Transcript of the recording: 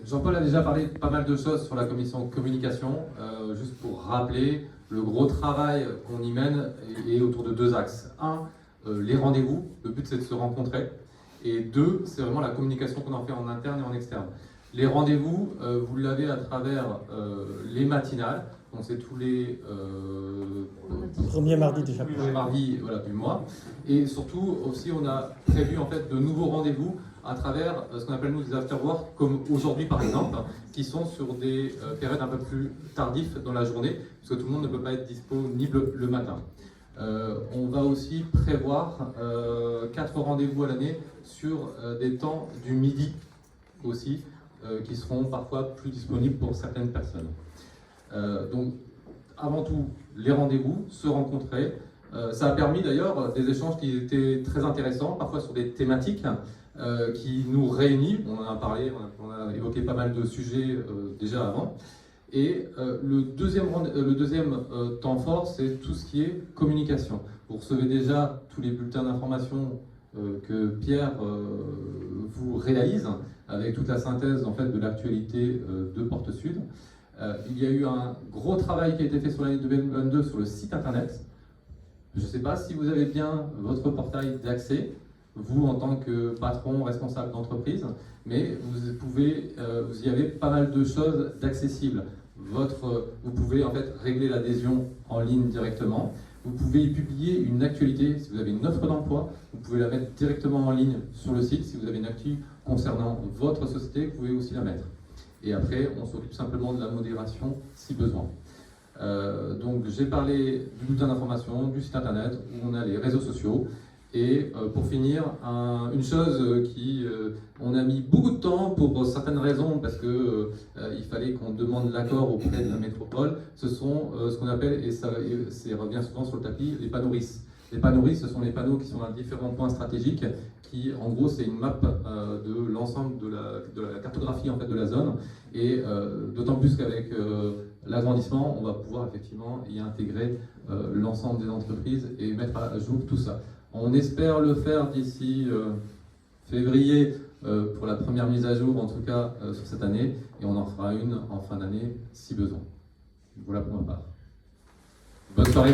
Jean-Paul a déjà parlé de pas mal de choses sur la commission communication. Juste pour rappeler, le gros travail qu'on y mène est autour de deux axes. Un, les rendez-vous. Le but, c'est de se rencontrer. Et deux, c'est vraiment la communication qu'on en fait en interne et en externe. Les rendez-vous, vous l'avez à travers les matinales. Donc c'est tous les premier mardi déjà. premier mardi, voilà, du mois. Et surtout aussi, on a prévu en fait de nouveaux rendez-vous à travers ce qu'on appelle nous des afterwork, comme aujourd'hui par exemple, qui sont sur des périodes un peu plus tardives dans la journée, parce que tout le monde ne peut pas être disponible le matin. On va aussi prévoir 4 rendez-vous à l'année sur des temps du midi aussi, qui seront parfois plus disponibles pour certaines personnes. Donc, avant tout, les rendez-vous, se rencontrer. Ça a permis d'ailleurs des échanges qui étaient très intéressants, parfois sur des thématiques qui nous réunissent. On en a parlé, on a évoqué pas mal de sujets déjà avant. Et le deuxième temps fort, c'est tout ce qui est communication. Vous recevez déjà tous les bulletins d'information que Pierre vous réalise, avec toute la synthèse en fait, de l'actualité de Porte Sud. Il y a eu un gros travail qui a été fait sur l'année 2022 sur le site internet. Je ne sais pas si vous avez bien votre portail d'accès, vous en tant que patron, responsable d'entreprise, mais vous y avez pas mal de choses d'accessibles. Vous pouvez en fait régler l'adhésion en ligne directement. Vous pouvez y publier une actualité. Si vous avez une offre d'emploi, vous pouvez la mettre directement en ligne sur le site. Si vous avez une actu concernant votre société, vous pouvez aussi la mettre. Et après, on s'occupe simplement de la modération si besoin. Donc j'ai parlé du bulletin d'information, du site internet, où on a les réseaux sociaux. Et pour finir, une chose on a mis beaucoup de temps pour certaines raisons, parce que il fallait qu'on demande l'accord auprès de la métropole, ce sont ce qu'on appelle, et ça revient souvent sur le tapis, les panneaux RIS. Les panneaux RIS, ce sont les panneaux qui sont à différents points stratégiques, qui en gros c'est une map de l'ensemble de la cartographie en fait, de la zone, et d'autant plus qu'avec l'agrandissement, on va pouvoir effectivement y intégrer l'ensemble des entreprises et mettre à jour tout ça. On espère le faire d'ici février pour la première mise à jour, en tout cas sur cette année, et on en fera une en fin d'année si besoin. Voilà pour ma part. Bonne soirée.